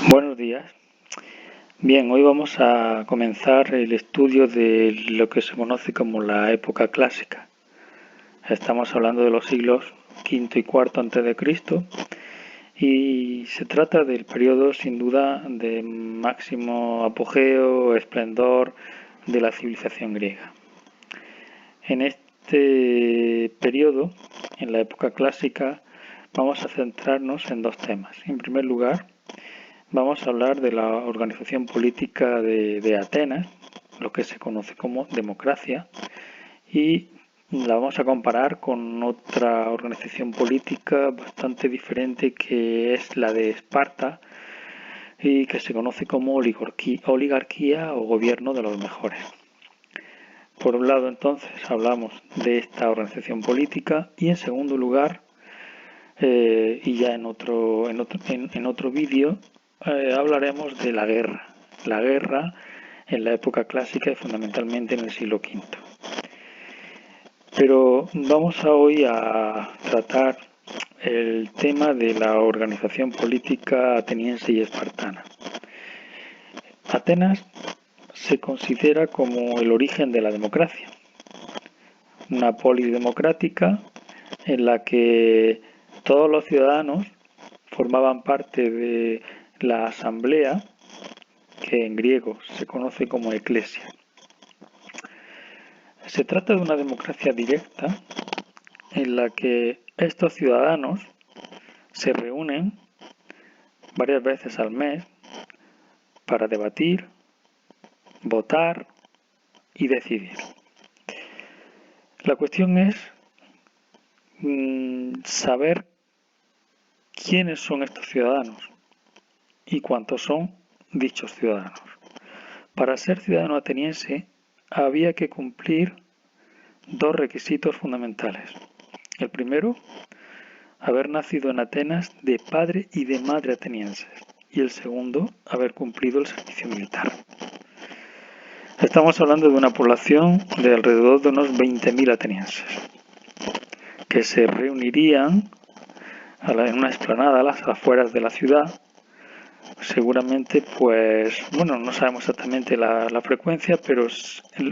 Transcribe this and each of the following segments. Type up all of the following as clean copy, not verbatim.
Buenos días. Bien, hoy vamos a comenzar el estudio de lo que se conoce como la época clásica. Estamos hablando de los siglos V y IV antes de Cristo y se trata del periodo sin duda de máximo apogeo, esplendor de la civilización griega. En este periodo, en la época clásica, vamos a centrarnos en dos temas. En primer lugar, vamos a hablar de la organización política de Atenas, lo que se conoce como democracia, y la vamos a comparar con otra organización política bastante diferente que es la de Esparta y que se conoce como oligarquía o gobierno de los mejores. Por un lado, entonces, hablamos de esta organización política y en segundo lugar, y ya en otro vídeo, hablaremos de la guerra en la época clásica y fundamentalmente en el siglo V. Pero vamos hoy a tratar el tema de la organización política ateniense y espartana. Atenas se considera como el origen de la democracia, una polis democrática en la que todos los ciudadanos formaban parte de la asamblea, que en griego se conoce como eclesia. Se trata de una democracia directa en la que estos ciudadanos se reúnen varias veces al mes para debatir, votar y decidir. La cuestión es saber quiénes son estos ciudadanos y cuántos son dichos ciudadanos. Para ser ciudadano ateniense había que cumplir dos requisitos fundamentales. El primero, haber nacido en Atenas de padre y de madre atenienses. Y el segundo, haber cumplido el servicio militar. Estamos hablando de una población de alrededor de unos 20.000 atenienses que se reunirían en una explanada a las afueras de la ciudad. Seguramente, no sabemos exactamente la frecuencia, pero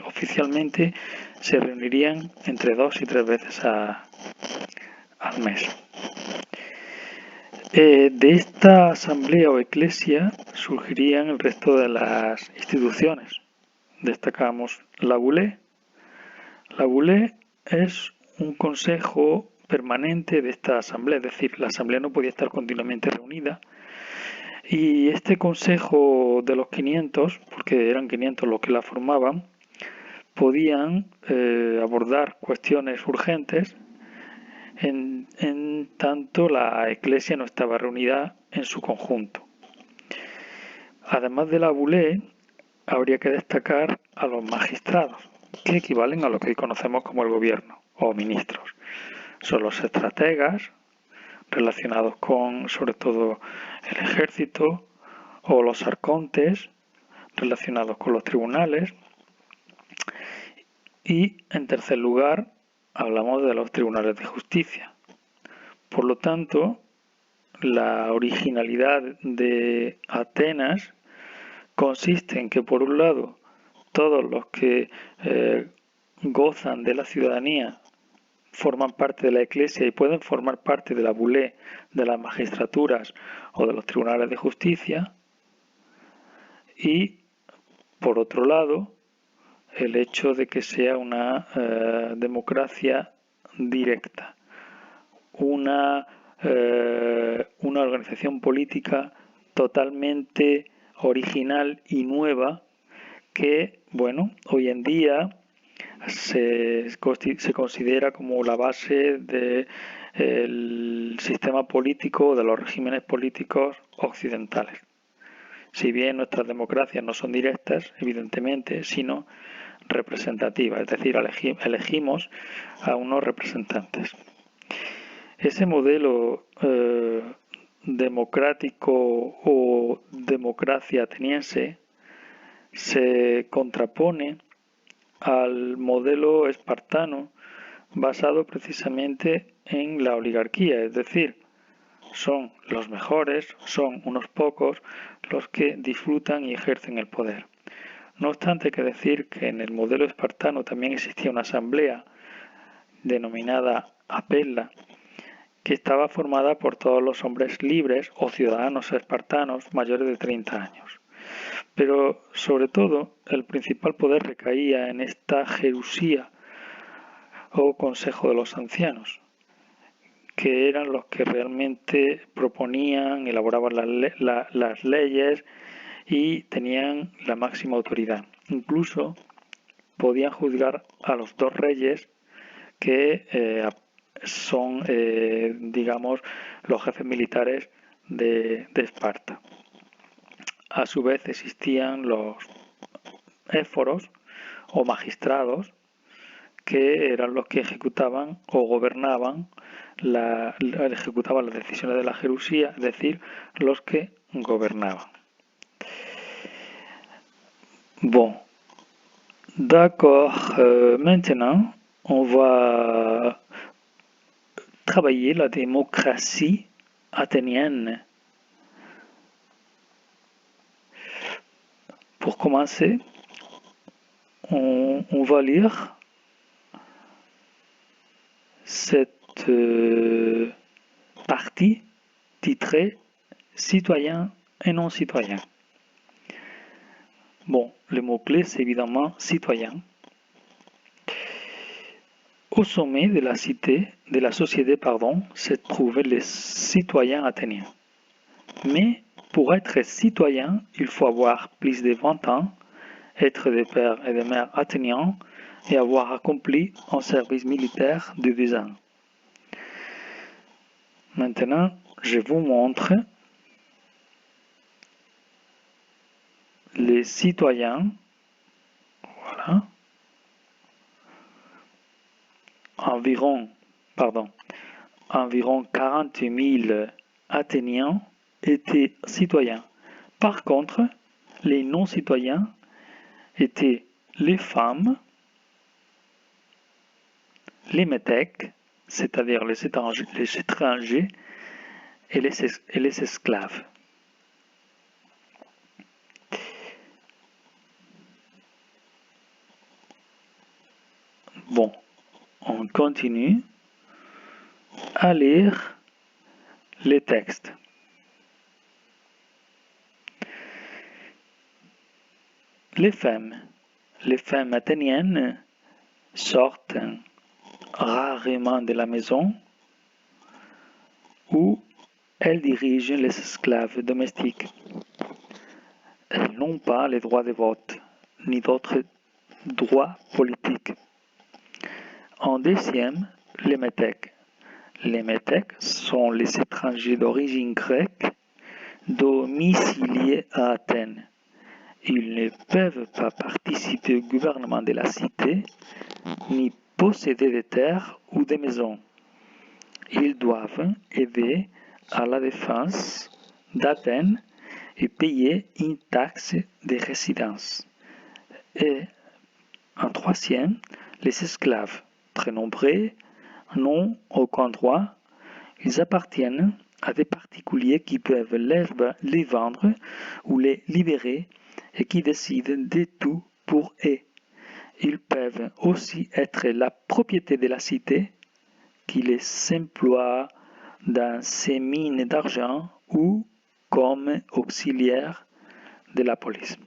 oficialmente se reunirían entre 2 y 3 veces al mes. De esta asamblea o eclesia surgirían el resto de las instituciones. Destacamos la Bulé. La Bulé es un consejo permanente de esta asamblea, es decir, la asamblea no podía estar continuamente reunida. Y este consejo de los 500, porque eran 500 los que la formaban, podían abordar cuestiones urgentes en tanto la Iglesia no estaba reunida en su conjunto. Además de la Bulé, habría que destacar a los magistrados, que equivalen a lo que hoy conocemos como el gobierno o ministros. Son los estrategas, relacionados con, sobre todo, el ejército, o los arcontes, relacionados con los tribunales. Y, en tercer lugar, hablamos de los tribunales de justicia. Por lo tanto, la originalidad de Atenas consiste en que, por un lado, todos los que gozan de la ciudadanía forman parte de la Iglesia y pueden formar parte de la Bulé, de las magistraturas o de los tribunales de justicia. Y, por otro lado, el hecho de que sea una democracia directa, una organización política totalmente original y nueva que, hoy en día se considera como la base del sistema político, de los regímenes políticos occidentales. Si bien nuestras democracias no son directas, evidentemente, sino representativas, es decir, elegimos a unos representantes. Ese modelo democrático o democracia ateniense se contrapone al modelo espartano basado precisamente en la oligarquía, es decir, son los mejores, son unos pocos los que disfrutan y ejercen el poder. No obstante, hay que decir que en el modelo espartano también existía una asamblea denominada apella, que estaba formada por todos los hombres libres o ciudadanos espartanos mayores de 30 años. Pero, sobre todo, el principal poder recaía en esta gerusía o consejo de los ancianos, que eran los que realmente proponían, elaboraban las leyes y tenían la máxima autoridad. Incluso podían juzgar a los dos reyes que son, digamos, los jefes militares de Esparta. A su vez existían los éforos o magistrados, que eran los que ejecutaban o gobernaban, ejecutaban las decisiones de la gerusía, es decir, los que gobernaban. Bon, d'accord, maintenant on va travailler la démocratie athénienne. Pour commencer, on va lire cette partie titrée citoyens et non-citoyens. Bon, le mot-clé, c'est évidemment citoyen. Au sommet de la société, se trouvaient les citoyens athéniens. Mais pour être citoyen, il faut avoir plus de 20 ans, être des pères et des mères athéniens et avoir accompli un service militaire de 2 ans. Maintenant, je vous montre les citoyens. Voilà. Environ 40 000 Athéniens étaient citoyens. Par contre, les non-citoyens étaient les femmes, les métèques, c'est-à-dire les étrangers et les esclaves. Bon, on continue à lire les textes. Les femmes athéniennes sortent rarement de la maison où elles dirigent les esclaves domestiques. Elles n'ont pas les droits de vote, ni d'autres droits politiques. En deuxième, les métèques. Les métèques sont les étrangers d'origine grecque domiciliés à Athènes. Ils ne peuvent pas participer au gouvernement de la cité, ni posséder des terres ou des maisons. Ils doivent aider à la défense d'Athènes et payer une taxe de résidence. Et en troisième, les esclaves, très nombreux, n'ont aucun droit. Ils appartiennent à des particuliers qui peuvent les vendre ou les libérer et qui décident de tout pour eux. Ils peuvent aussi être la propriété de la cité qui les emploie dans ses mines d'argent ou comme auxiliaires de la police.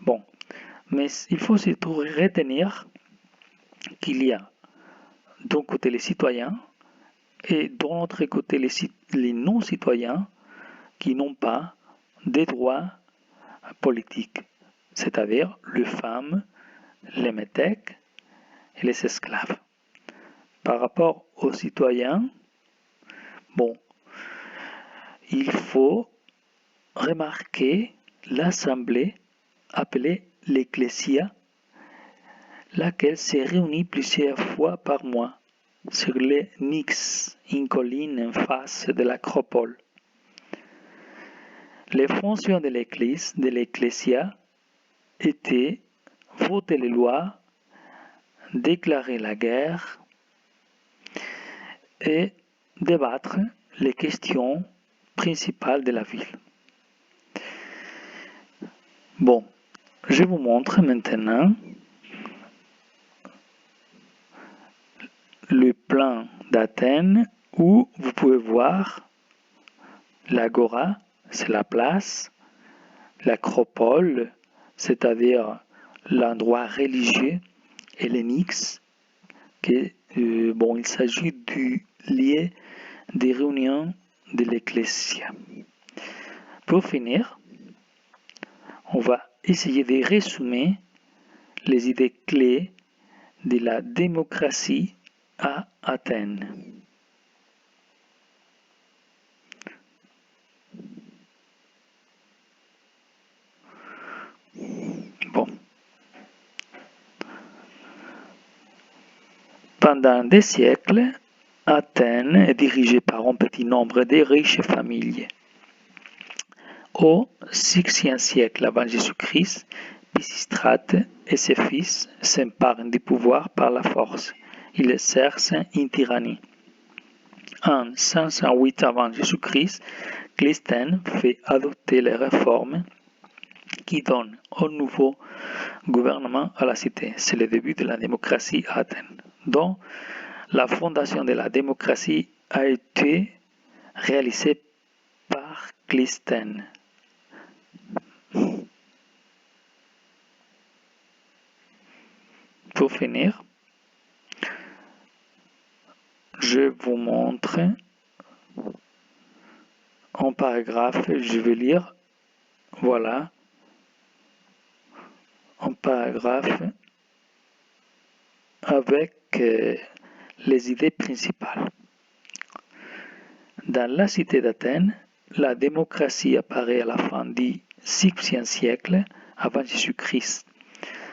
Bon, mais il faut surtout retenir qu'il y a d'un côté les citoyens et de l'autre côté les non-citoyens qui n'ont pas de droits politiques, c'est-à-dire les femmes, les métèques et les esclaves. Par rapport aux citoyens, bon, il faut remarquer l'assemblée appelée l'Ecclésia, laquelle se réunit plusieurs fois par mois sur les Nyx, une colline en face de l'acropole. Les fonctions de l'Ecclésia étaient voter les lois, déclarer la guerre et débattre les questions principales de la ville. Bon, je vous montre maintenant le plan d'Athènes où vous pouvez voir l'agora, c'est la place, l'acropole, c'est-à-dire l'endroit religieux hellénique, il s'agit du lieu des réunions de l'Ecclésia. Pour finir, on va essayer de résumer les idées clés de la démocratie à Athènes. Bon. Pendant des siècles, Athènes est dirigée par un petit nombre de riches familles. Au VIe siècle avant Jésus-Christ, Pisistrate et ses fils s'emparent du pouvoir par la force. Ils exercent une tyrannie. En 508 avant Jésus-Christ, Clisthène fait adopter les réformes qui donnent un nouveau gouvernement à la cité. C'est le début de la démocratie à Athènes, dont la fondation de la démocratie a été réalisée par Clisthène. Pour finir, je vous montre un paragraphe, je vais lire, voilà, un paragraphe avec les idées principales. Dans la cité d'Athènes, la démocratie apparaît à la fin du VIe siècle avant Jésus-Christ,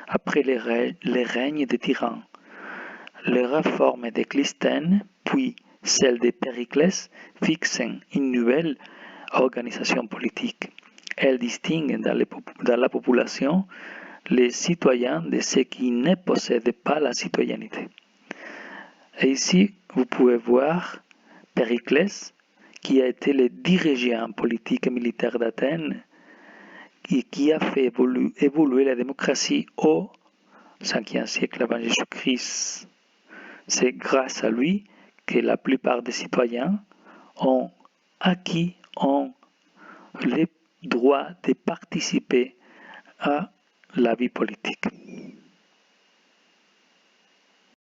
après les règnes des tyrans. Les réformes de Clisthène, puis celles de Périclès, fixent une nouvelle organisation politique. Elles distinguent dans la population les citoyens de ceux qui ne possèdent pas la citoyenneté. Et ici, vous pouvez voir Périclès, qui a été le dirigeant politique et militaire d'Athènes et qui a fait évoluer la démocratie au 5e siècle avant Jésus-Christ. C'est grâce à lui que la plupart des citoyens ont acquis le droit de participer à la vie politique.